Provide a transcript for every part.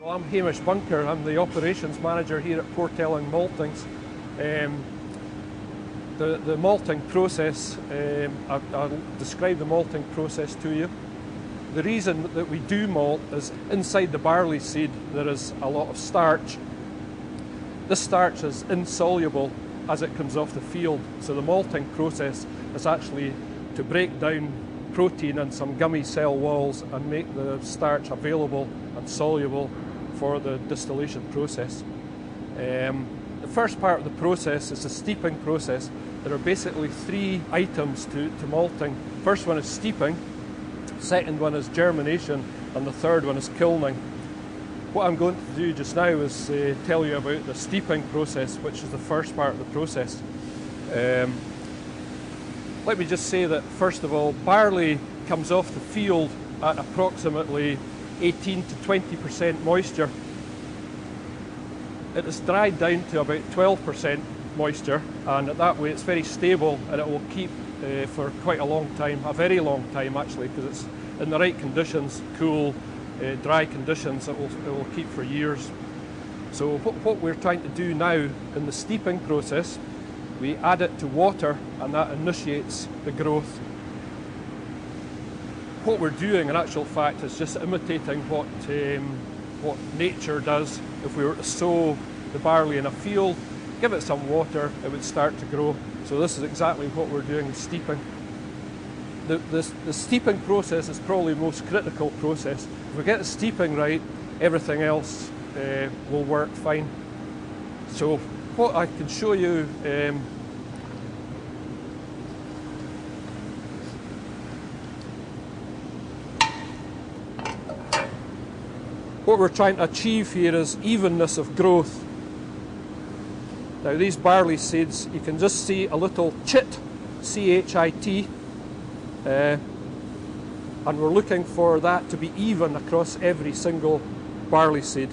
Well, I'm Hamish Bunker. I'm the operations manager here at Portelling Maltings. The malting process, I'll describe the malting process to you. The reason that we do malt is inside the barley seed there is a lot of starch. This starch is insoluble as it comes off the field, so the malting process is actually to break down protein in some gummy cell walls and make the starch available and soluble for the distillation process. The first part of the process is the steeping process. There are basically three items to malting. First one is steeping, second one is germination, and the third one is kilning. What I'm going to do just now is tell you about the steeping process, which is the first part of the process. Let me just say that first of all, barley comes off the field at approximately 18 to 20% moisture. It is dried down to about 12% moisture, and that way it's very stable and it will keep for quite a long time, a very long time actually, because it's in the right conditions, cool, dry conditions, it will keep for years. So what we're trying to do now in the steeping process, we add it to water and that initiates the growth. What we're doing in actual fact is just imitating what nature does. If we were to sow the barley in a field, give it some water, it would start to grow. So this is exactly what we're doing in steeping. The steeping process is probably the most critical process. If we get the steeping right, everything else will work fine. So what I can show you, what we're trying to achieve here is evenness of growth. Now these barley seeds, you can just see a little chit, C-H-I-T, and we're looking for that to be even across every single barley seed.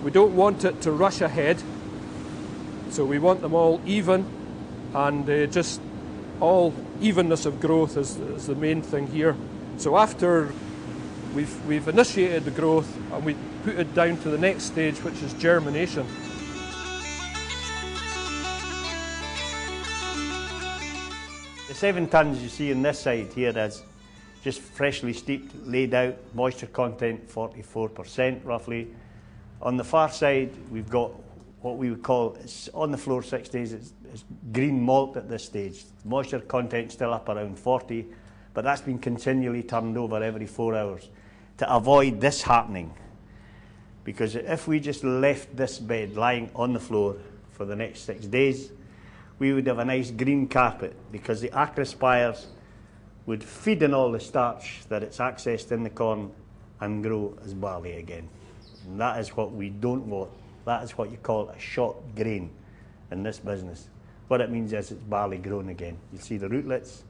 We don't want it to rush ahead, so we want them all even, and just all evenness of growth is the main thing here. So after we've initiated the growth and we put it down to the next stage, which is germination. The 7 tonnes you see on this side here is just freshly steeped, laid out, moisture content 44% roughly. On the far side we've got what we would call, it's on the floor 6 days, it's green malt at this stage. Moisture content still up around 40, but that's been continually turned over every 4 hours to avoid this happening. Because if we just left this bed lying on the floor for the next 6 days, we would have a nice green carpet, because the acre spires would feed in all the starch that it's accessed in the corn and grow as barley again. And that is what we don't want. That is what you call a shot grain in this business. What it means is it's barley grown again. You see the rootlets,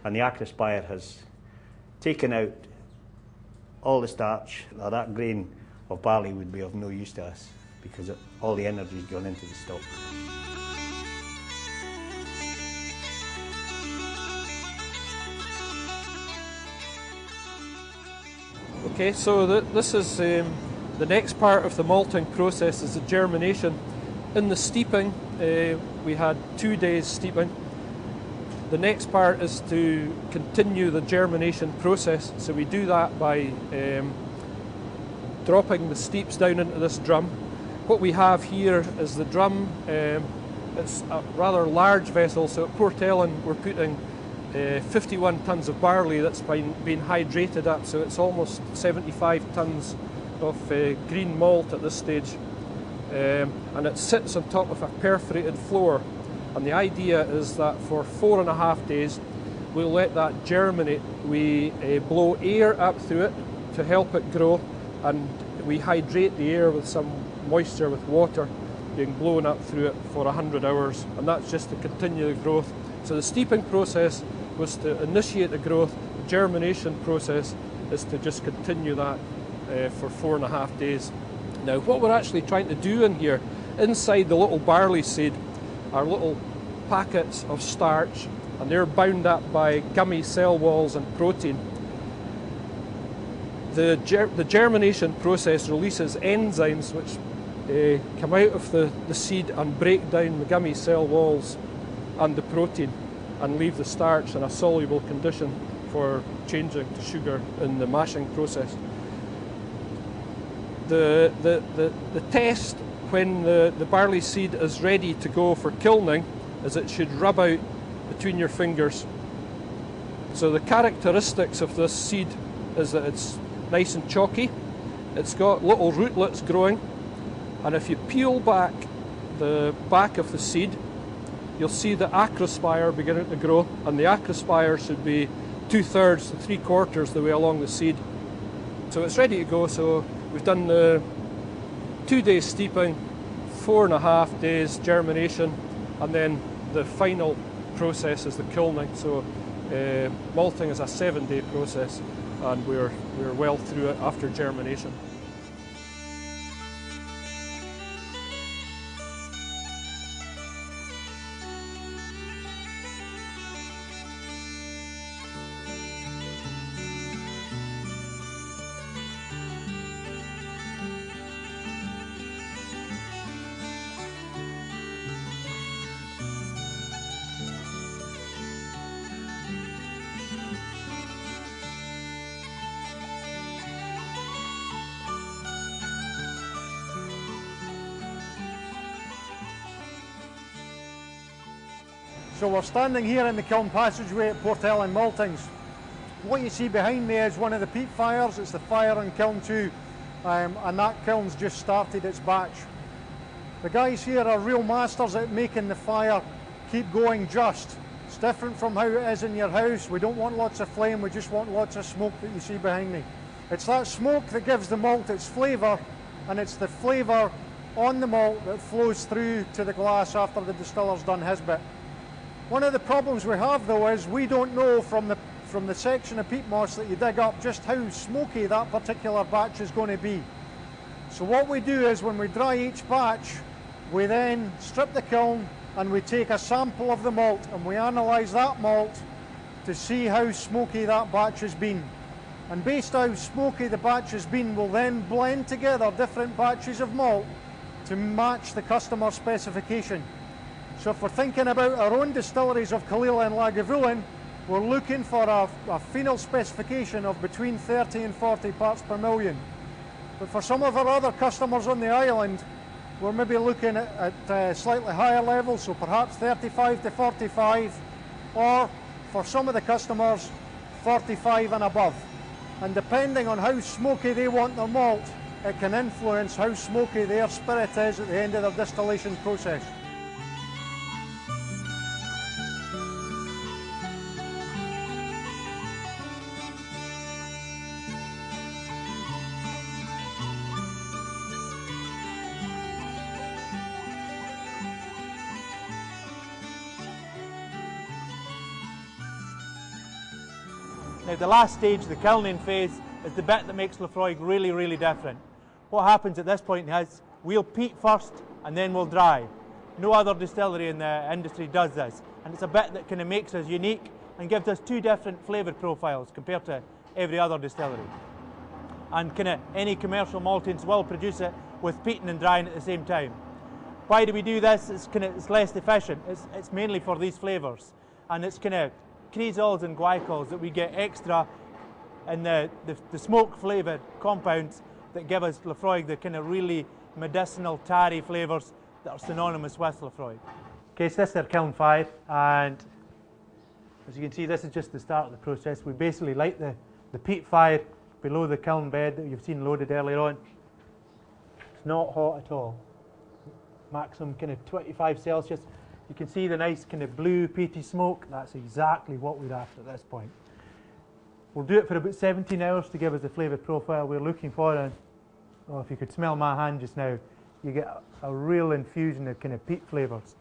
and the acre spire has taken out all the starch. Now that grain of barley would be of no use to us because all the energy has gone into the stalk. Okay, so this is the next part of the malting process is the germination. In the steeping, we had 2 days steeping. The next part is to continue the germination process. So we do that by dropping the steeps down into this drum. What we have here is the drum. It's a rather large vessel, so at Portelling we're putting 51 tonnes of barley that's been hydrated up, so it's almost 75 tonnes of green malt at this stage. And it sits on top of a perforated floor. And the idea is that for 4.5 days we'll let that germinate. We blow air up through it to help it grow, and we hydrate the air with some moisture with water being blown up through it for 100 hours, and that's just to continue the growth. So the steeping process was to initiate the growth. The germination process is to just continue that for 4.5 days. Now what we're actually trying to do in here, inside the little barley seed, are little packets of starch, and they're bound up by gummy cell walls and protein. The germination process releases enzymes which come out of the seed and break down the gummy cell walls and the protein and leave the starch in a soluble condition for changing to sugar in the mashing process. The test when the barley seed is ready to go for kilning is it should rub out between your fingers. So the characteristics of this seed is that it's nice and chalky, it's got little rootlets growing, and if you peel back the back of the seed, you'll see the acrospire beginning to grow, and the acrospire should be 2/3 to 3/4 the way along the seed. So it's ready to go. So we've done the 2 days steeping, 4.5 days germination, and then the final process is the kilning. So malting is a 7-day process, and we're well through it after germination. So we're standing here in the kiln passageway at Portell Maltings. What you see behind me is one of the peat fires. It's the fire on kiln 2, and that kiln's just started its batch. The guys here are real masters at making the fire keep going just. It's different from how it is in your house. We don't want lots of flame, we just want lots of smoke that you see behind me. It's that smoke that gives the malt its flavour, and it's the flavour on the malt that flows through to the glass after the distiller's done his bit. One of the problems we have though is we don't know from the section of peat moss that you dig up just how smoky that particular batch is going to be. So what we do is when we dry each batch, we then strip the kiln and we take a sample of the malt and we analyse that malt to see how smoky that batch has been. And based on how smoky the batch has been, we'll then blend together different batches of malt to match the customer specification. So if we're thinking about our own distilleries of Killeel and Lagavulin, we're looking for a phenol specification of between 30 and 40 parts per million. But for some of our other customers on the island, we're maybe looking at slightly higher levels, so perhaps 35 to 45, or for some of the customers, 45 and above. And depending on how smoky they want their malt, it can influence how smoky their spirit is at the end of their distillation process. Now the last stage, the kilning phase, is the bit that makes Laphroaig really, really different. What happens at this point is we'll peat first and then we'll dry. No other distillery in the industry does this, and it's a bit that kind of makes us unique and gives us two different flavour profiles compared to every other distillery. And kind of any commercial maltings will produce it with peating and drying at the same time. Why do we do this? It's less efficient. It's mainly for these flavours, and it's kind of cresols and glycols that we get extra in the smoke flavoured compounds that give us Laphroaig the kind of really medicinal tarry flavours that are synonymous with Laphroaig. Okay, so this is our kiln 5, and as you can see, this is just the start of the process. We basically light the peat fire below the kiln bed that you've seen loaded earlier on. It's not hot at all. Maximum kind of 25 Celsius. You can see the nice kind of blue peaty smoke. That's exactly what we're after at this point. We'll do it for about 17 hours to give us the flavour profile we're looking for. And oh, if you could smell my hand just now, you get a real infusion of kind of peat flavours.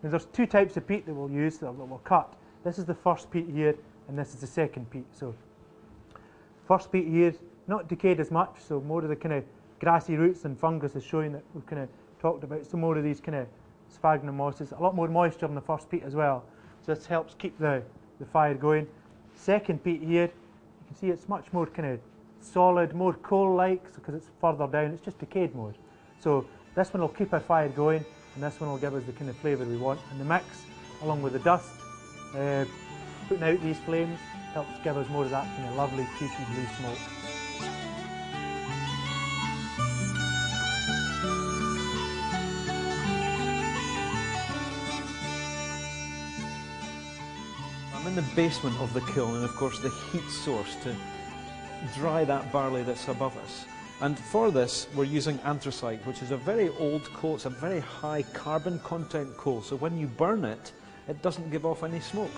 Now there's two types of peat that we'll use that we'll cut. This is the first peat here, and this is the second peat. So first peat here, not decayed as much, so more of the kind of grassy roots and fungus is showing that we've kind of talked about. Some more of these kind of sphagnum mosses, a lot more moisture in the first peat as well. So this helps keep the fire going. Second peat here, you can see it's much more kind of solid, more coal-like, because it's further down, it's just decayed more. So this one will keep our fire going, and this one will give us the kind of flavour we want. And the mix, along with the dust, putting out these flames, helps give us more of that kind of lovely peaty blue smoke. I'm in the basement of the kiln, and of course the heat source to dry that barley that's above us. And for this we're using anthracite, which is a very old coal. It's a very high carbon content coal, so when you burn it, it doesn't give off any smoke.